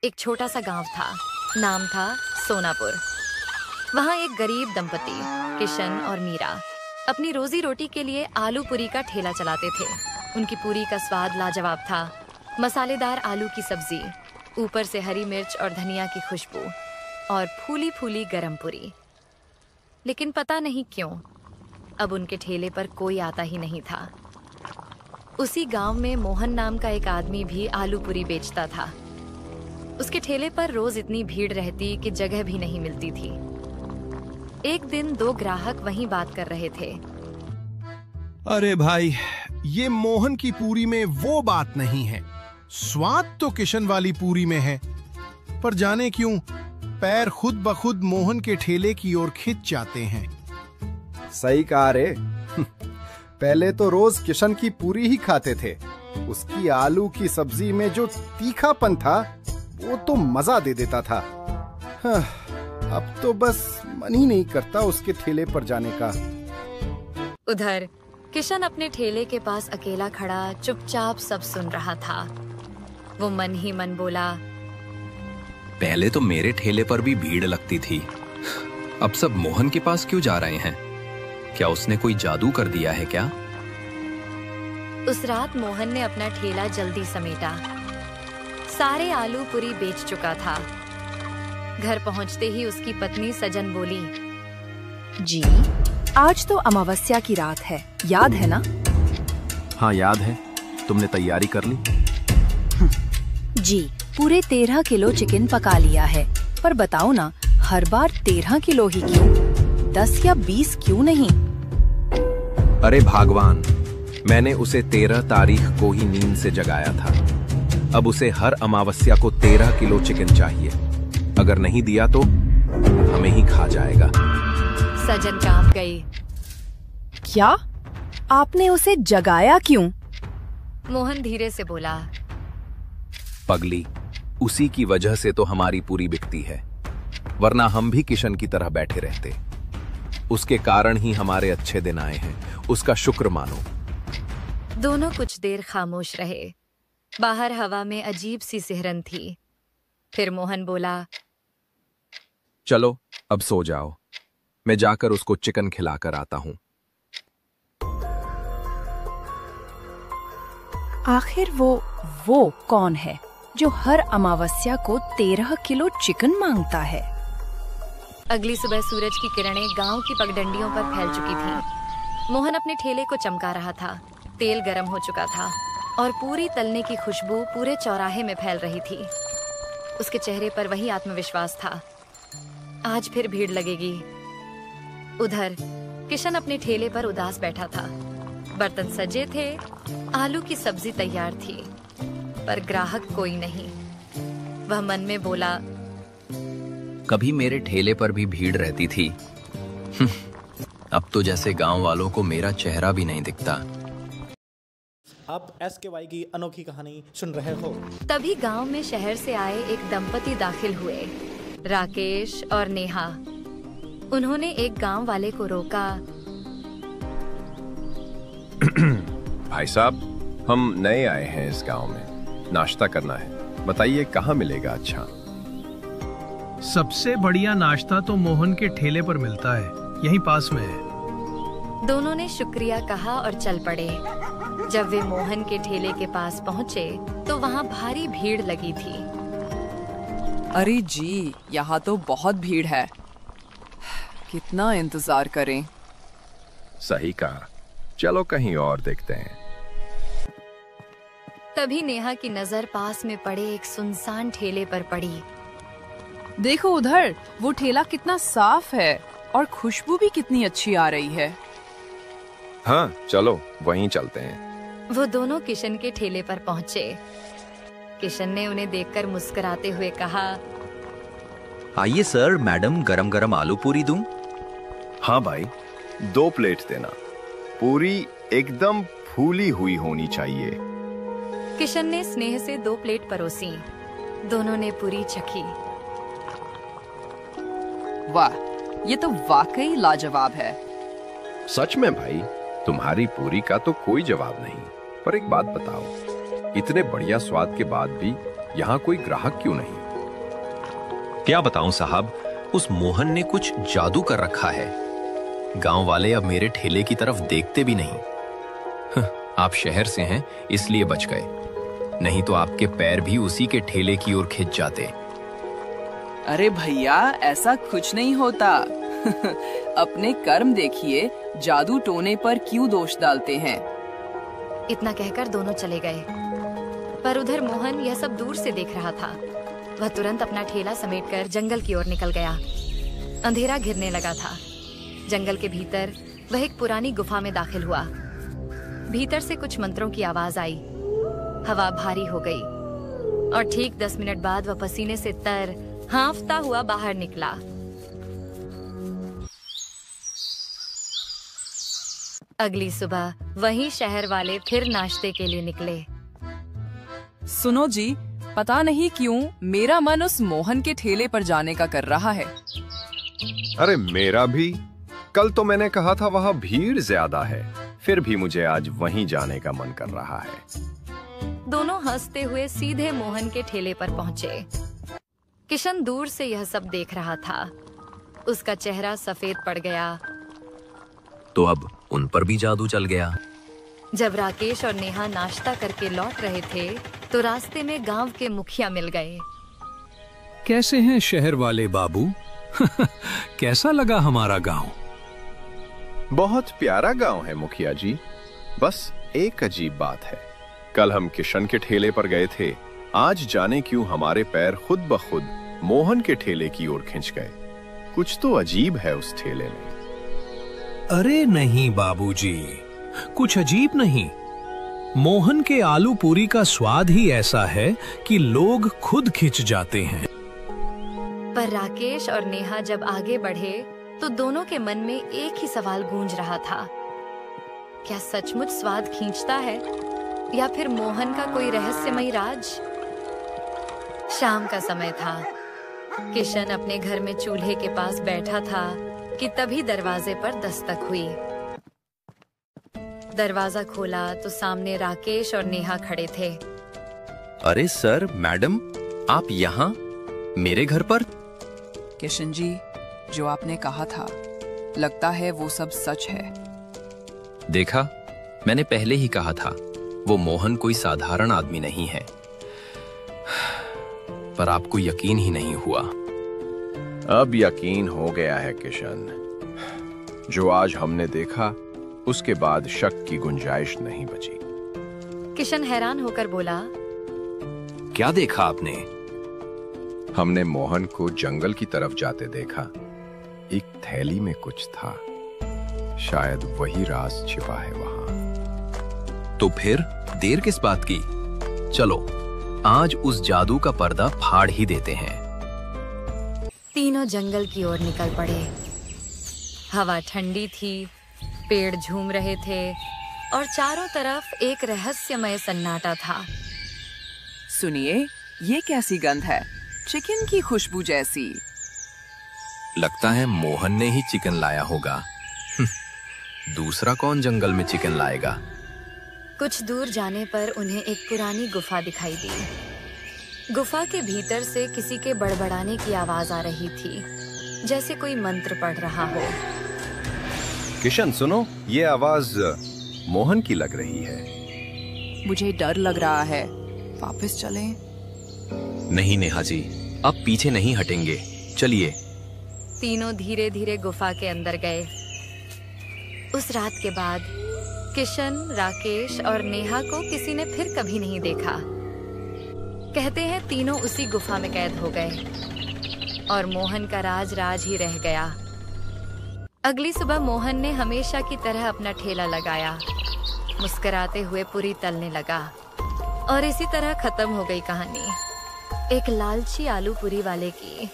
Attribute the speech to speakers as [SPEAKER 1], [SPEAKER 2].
[SPEAKER 1] एक छोटा सा गांव था, नाम था सोनापुर। वहाँ एक गरीब दंपति किशन और मीरा अपनी रोजी रोटी के लिए आलू पूरी का ठेला चलाते थे। उनकी पूरी का स्वाद लाजवाब था। मसालेदार आलू की सब्जी, ऊपर से हरी मिर्च और धनिया की खुशबू, और फूली फूली गरम पूरी। लेकिन पता नहीं क्यों अब उनके ठेले पर कोई आता ही नहीं था। उसी गांव में मोहन नाम का एक आदमी भी आलू पूरी बेचता था। उसके ठेले पर रोज इतनी भीड़ रहती कि जगह भी नहीं मिलती थी। एक दिन दो ग्राहक वहीं बात कर रहे थे।
[SPEAKER 2] अरे भाई, ये मोहन की पूरी में वो बात नहीं है। स्वाद तो किशन वाली पूरी में है, पर जाने क्यों पैर खुद ब खुद मोहन के ठेले की ओर खिंच जाते हैं।
[SPEAKER 3] सही कहा रे। पहले तो रोज किशन की पूरी ही खाते थे। उसकी आलू की सब्जी में जो तीखापन था वो तो मजा दे देता था। हाँ, अब तो बस मन ही नहीं करता उसके ठेले पर जाने का।
[SPEAKER 1] उधर किशन अपने ठेले के पास अकेला खड़ा चुपचाप सब सुन रहा था। वो मन ही मन बोला,
[SPEAKER 4] पहले तो मेरे ठेले पर भी भीड़ लगती थी, अब सब मोहन के पास क्यों जा रहे हैं? क्या उसने कोई जादू कर दिया है क्या?
[SPEAKER 1] उस रात मोहन ने अपना ठेला जल्दी समेटा। सारे आलू पूरी बेच चुका था। घर पहुंचते ही उसकी पत्नी सजन बोली,
[SPEAKER 5] जी, आज तो अमावस्या की रात है, याद है ना?
[SPEAKER 6] हाँ याद है। तुमने तैयारी कर ली?
[SPEAKER 5] जी, पूरे 13 किलो चिकन पका लिया है। पर बताओ ना, हर बार 13 किलो ही क्यों? 10 या 20 क्यों नहीं?
[SPEAKER 6] अरे भगवान, मैंने उसे 13 तारीख को ही नींद से जगाया था। अब उसे हर अमावस्या को 13 किलो चिकन चाहिए। अगर नहीं दिया तो हमें ही खा जाएगा।
[SPEAKER 1] सजन कांप गई।
[SPEAKER 5] क्या? आपने उसे जगाया क्यों?
[SPEAKER 1] मोहन धीरे से बोला,
[SPEAKER 6] पगली, उसी की वजह से तो हमारी पूरी बिकती है, वरना हम भी किशन की तरह बैठे रहते। उसके कारण ही हमारे अच्छे दिन आए हैं, उसका शुक्र मानो।
[SPEAKER 1] दोनों कुछ देर खामोश रहे। बाहर हवा में अजीब सी सिहरन थी। फिर मोहन बोला,
[SPEAKER 6] चलो अब सो जाओ, मैं जाकर उसको चिकन खिलाकर आता हूं।
[SPEAKER 5] आखिर वो कौन है जो हर अमावस्या को 13 किलो चिकन मांगता है?
[SPEAKER 1] अगली सुबह सूरज की किरणें गांव की पगडंडियों पर फैल चुकी थीं। मोहन अपने ठेले को चमका रहा था। तेल गर्म हो चुका था और पूरी तलने की खुशबू पूरे चौराहे में फैल रही थी। उसके चेहरे पर वही आत्मविश्वास था, आज फिर भीड़ लगेगी। उधर किशन अपने ठेले पर उदास बैठा था। बर्तन सजे थे, आलू की सब्जी तैयार थी, पर ग्राहक कोई नहीं। वह मन में बोला,
[SPEAKER 4] कभी मेरे ठेले पर भी भीड़ रहती थी। अब तो जैसे गांव वालों को मेरा चेहरा भी नहीं दिखता।
[SPEAKER 7] आप SKY की अनोखी कहानी सुन रहे हो।
[SPEAKER 1] तभी गांव में शहर से आए एक दंपति दाखिल हुए, राकेश और नेहा। उन्होंने एक गांव वाले को रोका।
[SPEAKER 8] भाई साहब, हम नए आए हैं इस गांव में, नाश्ता करना है, बताइए कहाँ मिलेगा अच्छा?
[SPEAKER 2] सबसे बढ़िया नाश्ता तो मोहन के ठेले पर मिलता है, यहीं पास में है।
[SPEAKER 1] दोनों ने शुक्रिया कहा और चल पड़े। जब वे मोहन के ठेले के पास पहुंचे तो वहां भारी भीड़ लगी थी।
[SPEAKER 9] अरे जी, यहाँ तो बहुत भीड़ है, कितना इंतजार करें।
[SPEAKER 8] सही कहा, चलो कहीं और देखते हैं।
[SPEAKER 1] तभी नेहा की नजर पास में पड़े एक सुनसान ठेले पर पड़ी।
[SPEAKER 9] देखो उधर, वो ठेला कितना साफ है और खुशबू भी कितनी अच्छी आ रही है।
[SPEAKER 8] हाँ चलो वहीं चलते हैं।
[SPEAKER 1] वो दोनों किशन के ठेले पर पहुंचे। किशन ने उन्हें देखकर मुस्कुराते हुए कहा,
[SPEAKER 4] आइए सर, मैडम गरम गरम आलू पूरी दूं?
[SPEAKER 8] हाँ भाई, 2 प्लेट देना। पूरी एकदम फूली हुई होनी चाहिए।
[SPEAKER 1] किशन ने स्नेह से 2 प्लेट परोसी। दोनों ने पूरी चखी।
[SPEAKER 9] वाह, ये तो वाकई लाजवाब है।
[SPEAKER 8] सच में भाई, तुम्हारी पूरी का तो कोई जवाब नहीं। पर एक बात बताओ, इतने बढ़िया स्वाद के बाद भी यहाँ कोई ग्राहक क्यों नहीं?
[SPEAKER 4] क्या बताऊं साहब, उस मोहन ने कुछ जादू कर रखा है। गांव वाले अब मेरे ठेले की तरफ देखते भी नहीं। आप शहर से हैं इसलिए बच गए, नहीं तो आपके पैर भी उसी के ठेले की ओर खिंच जाते।
[SPEAKER 9] अरे भैया, ऐसा कुछ नहीं होता। अपने कर्म देखिए, जादू टोने पर क्यों दोष डालते हैं।
[SPEAKER 1] इतना कहकर दोनों चले गए, पर उधर मोहन यह सब दूर से देख रहा था। वह तुरंत अपना ठेला समेटकर जंगल की ओर निकल गया। अंधेरा घिरने लगा था। जंगल के भीतर वह एक पुरानी गुफा में दाखिल हुआ। भीतर से कुछ मंत्रों की आवाज आई। हवा भारी हो गई और ठीक 10 मिनट बाद वह पसीने से तर हाँफता हुआ बाहर निकला। अगली सुबह वही शहर वाले फिर नाश्ते के लिए निकले।
[SPEAKER 9] सुनो जी, पता नहीं क्यों मेरा मन उस मोहन के ठेले पर जाने का कर रहा है।
[SPEAKER 8] अरे मेरा भी। कल तो मैंने कहा था वहाँ भीड़ ज्यादा है, फिर भी मुझे आज वहीं जाने का मन कर रहा है।
[SPEAKER 1] दोनों हंसते हुए सीधे मोहन के ठेले पर पहुंचे। किशन दूर से यह सब देख रहा था। उसका चेहरा सफेद पड़ गया।
[SPEAKER 4] तो अब उन पर भी जादू चल गया।
[SPEAKER 1] जब राकेश और नेहा नाश्ता करके लौट रहे थे तो रास्ते में गांव के मुखिया मिल गए।
[SPEAKER 10] कैसे हैं शहर वाले बाबू? कैसा लगा हमारा गांव?
[SPEAKER 8] बहुत प्यारा गांव है मुखिया जी। बस एक अजीब बात है, कल हम किशन के ठेले पर गए थे, आज जाने क्यों हमारे पैर खुद ब खुद मोहन के ठेले की ओर खिंच गए। कुछ तो अजीब है उस ठेले में।
[SPEAKER 10] अरे नहीं बाबूजी, कुछ अजीब नहीं। मोहन के आलू पूरी का स्वाद ही ऐसा है कि लोग खुद खिंच जाते हैं।
[SPEAKER 1] पर राकेश और नेहा जब आगे बढ़े तो दोनों के मन में एक ही सवाल गूंज रहा था, क्या सचमुच स्वाद खींचता है या फिर मोहन का कोई रहस्यमयी राज? शाम का समय था। किशन अपने घर में चूल्हे के पास बैठा था कि तभी दरवाजे पर दस्तक हुई। दरवाजा खोला तो सामने राकेश और नेहा खड़े थे।
[SPEAKER 4] अरे सर, मैडम, आप यहाँ मेरे घर पर?
[SPEAKER 9] किशन जी, जो आपने कहा था, लगता है वो सब सच है।
[SPEAKER 4] देखा, मैंने पहले ही कहा था, वो मोहन कोई साधारण आदमी नहीं है। पर आपको यकीन ही नहीं हुआ।
[SPEAKER 8] अब यकीन हो गया है किशन। जो आज हमने देखा उसके बाद शक की गुंजाइश नहीं बची।
[SPEAKER 1] किशन हैरान होकर बोला,
[SPEAKER 4] क्या देखा आपने?
[SPEAKER 8] हमने मोहन को जंगल की तरफ जाते देखा। एक थैली में कुछ था, शायद वही राज छिपा है वहां।
[SPEAKER 4] तो फिर देर किस बात की? चलो आज उस जादू का पर्दा फाड़ ही देते हैं।
[SPEAKER 1] तीनों जंगल की ओर निकल पड़े। हवा ठंडी थी, पेड़ झूम रहे थे और चारों तरफ एक रहस्यमय सन्नाटा था।
[SPEAKER 9] सुनिए, ये कैसी गंध है? चिकन की खुशबू जैसी।
[SPEAKER 4] लगता है मोहन ने ही चिकन लाया होगा। दूसरा कौन जंगल में चिकन लाएगा?
[SPEAKER 1] कुछ दूर जाने पर उन्हें एक पुरानी गुफा दिखाई दी। गुफा के भीतर से किसी के बड़बड़ाने की आवाज आ रही थी, जैसे कोई मंत्र पढ़ रहा हो।
[SPEAKER 8] किशन सुनो, ये आवाज मोहन की लग रही है।
[SPEAKER 9] मुझे डर लग रहा है, वापस चलें?
[SPEAKER 4] नहीं नेहा जी, अब पीछे नहीं हटेंगे, चलिए।
[SPEAKER 1] तीनों धीरे धीरे गुफा के अंदर गए। उस रात के बाद किशन, राकेश और नेहा को किसी ने फिर कभी नहीं देखा। कहते हैं तीनों उसी गुफा में कैद हो गए और मोहन का राज राज ही रह गया। अगली सुबह मोहन ने हमेशा की तरह अपना ठेला लगाया, मुस्कुराते हुए पूरी तलने लगा और इसी तरह खत्म हो गई कहानी एक लालची आलू पूरी वाले की।